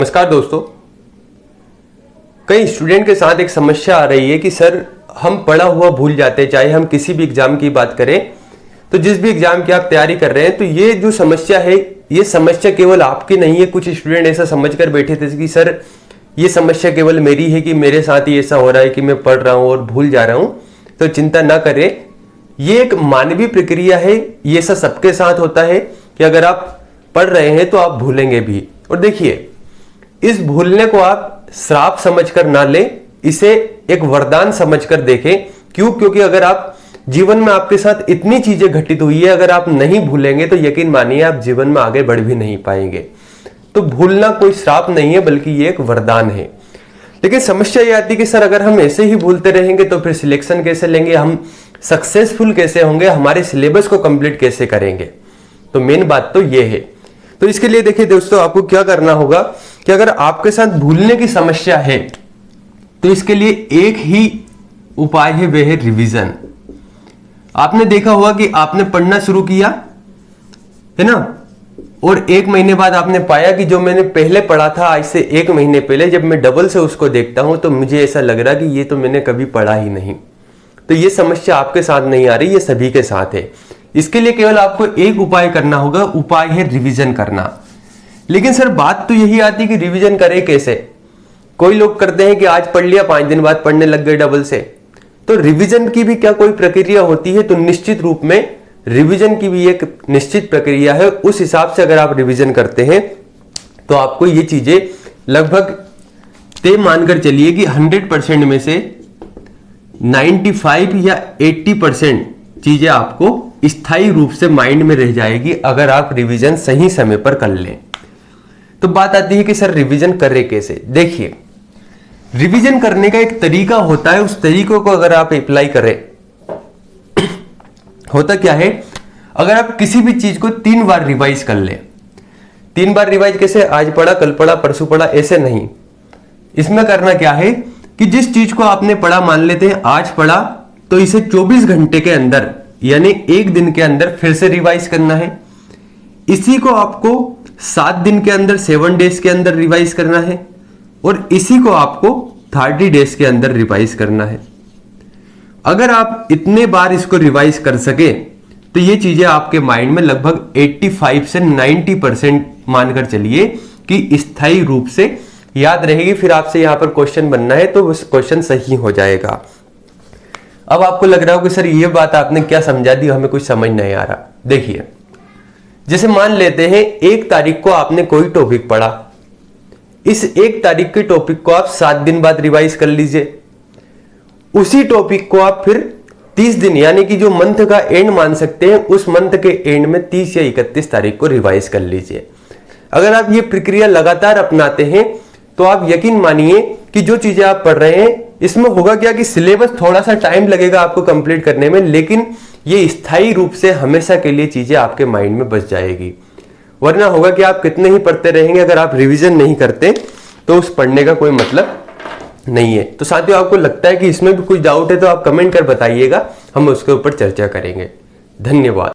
नमस्कार दोस्तों, कई स्टूडेंट के साथ एक समस्या आ रही है कि सर हम पढ़ा हुआ भूल जाते हैं। चाहे हम किसी भी एग्जाम की बात करें तो जिस भी एग्जाम की आप तैयारी कर रहे हैं, तो ये जो समस्या है, ये समस्या केवल आपकी नहीं है। कुछ स्टूडेंट ऐसा समझकर बैठे थे कि सर ये समस्या केवल मेरी है, कि मेरे साथ ही ऐसा हो रहा है कि मैं पढ़ रहा हूं और भूल जा रहा हूं। तो चिंता ना करें, ये एक मानवीय प्रक्रिया है। ये ऐसा सबके साथ होता है कि अगर आप पढ़ रहे हैं तो आप भूलेंगे भी। और देखिए, इस भूलने को आप श्राप समझकर ना लें, इसे एक वरदान समझकर देखें। क्यों? क्योंकि अगर आप जीवन में आपके साथ इतनी चीजें घटित हुई है, अगर आप नहीं भूलेंगे तो यकीन मानिए आप जीवन में आगे बढ़ भी नहीं पाएंगे। तो भूलना कोई श्राप नहीं है, बल्कि ये एक वरदान है। लेकिन समस्या ये आती है कि सर अगर हम ऐसे ही भूलते रहेंगे तो फिर सिलेक्शन कैसे लेंगे, हम सक्सेसफुल कैसे होंगे, हमारे सिलेबस को कंप्लीट कैसे करेंगे। तो मेन बात तो ये है। तो इसके लिए देखिए दोस्तों, आपको क्या करना होगा कि अगर आपके साथ भूलने की समस्या है तो इसके लिए एक ही उपाय है, वह है रिवीजन। आपने देखा होगा कि आपने पढ़ना शुरू किया है ना, और एक महीने बाद आपने पाया कि जो मैंने पहले पढ़ा था आज से एक महीने पहले, जब मैं डबल से उसको देखता हूं तो मुझे ऐसा लग रहा कि ये तो मैंने कभी पढ़ा ही नहीं। तो ये समस्या आपके साथ नहीं आ रही, ये सभी के साथ है। इसके लिए केवल आपको एक उपाय करना होगा, उपाय है रिवीजन करना। लेकिन सर बात तो यही आती है कि रिवीजन करें कैसे। कोई लोग करते हैं कि आज पढ़ लिया, 5 दिन बाद पढ़ने लग गए डबल से। तो रिवीजन की भी क्या कोई प्रक्रिया होती है? तो निश्चित रूप में रिवीजन की भी एक निश्चित प्रक्रिया है। उस हिसाब से अगर आप रिवीजन करते हैं तो आपको ये चीजें लगभग तय मानकर चलिए कि 100% में से 95 या 80% चीजें आपको स्थायी रूप से माइंड में रह जाएगी अगर आप रिवीजन सही समय पर कर लें। तो बात आती है कि सर रिवीजन करें कैसे। देखिए, रिवीजन करने का एक तरीका होता है, उस तरीकों को अगर आप अप्लाई करें, होता क्या है, अगर आप किसी भी चीज को 3 बार रिवाइज कर लें। 3 बार रिवाइज कैसे? आज पढ़ा, कल पढ़ा, परसों पढ़ा, ऐसे नहीं। इसमें करना क्या है कि जिस चीज को आपने पढ़ा, मान लेते हैं आज पढ़ा, तो इसे 24 घंटे के अंदर यानी एक दिन के अंदर फिर से रिवाइज करना है। इसी को आपको 7 दिन के अंदर, 7 डेज के अंदर रिवाइज करना है, और इसी को आपको 30 डेज के अंदर रिवाइज करना है। अगर आप इतने बार इसको रिवाइज कर सके तो ये चीजें आपके माइंड में लगभग 85 से 90% मानकर चलिए कि स्थायी रूप से याद रहेगी। फिर आपसे यहां पर क्वेश्चन बनना है तो उस क्वेश्चन सही हो जाएगा। अब आपको लग रहा हो कि सर ये बात आपने क्या समझा दी, हमें कुछ समझ नहीं आ रहा। देखिए, जैसे मान लेते हैं 1 तारीख को आपने कोई टॉपिक पढ़ा, इस 1 तारीख के टॉपिक को आप 7 दिन बाद रिवाइज कर लीजिए। उसी टॉपिक को आप फिर 30 दिन यानी कि जो मंथ का एंड मान सकते हैं, उस मंथ के एंड में 30 या 31 तारीख को रिवाइज कर लीजिए। अगर आप ये प्रक्रिया लगातार अपनाते हैं तो आप यकीन मानिए कि जो चीजें आप पढ़ रहे हैं, इसमें होगा क्या कि सिलेबस थोड़ा सा टाइम लगेगा आपको कंप्लीट करने में, लेकिन ये स्थायी रूप से हमेशा के लिए चीजें आपके माइंड में बस जाएगी। वरना होगा कि आप कितने ही पढ़ते रहेंगे, अगर आप रिवीजन नहीं करते तो उस पढ़ने का कोई मतलब नहीं है। तो साथियों, आपको लगता है कि इसमें भी कुछ डाउट है तो आप कमेंट कर बताइएगा, हम उसके ऊपर चर्चा करेंगे। धन्यवाद।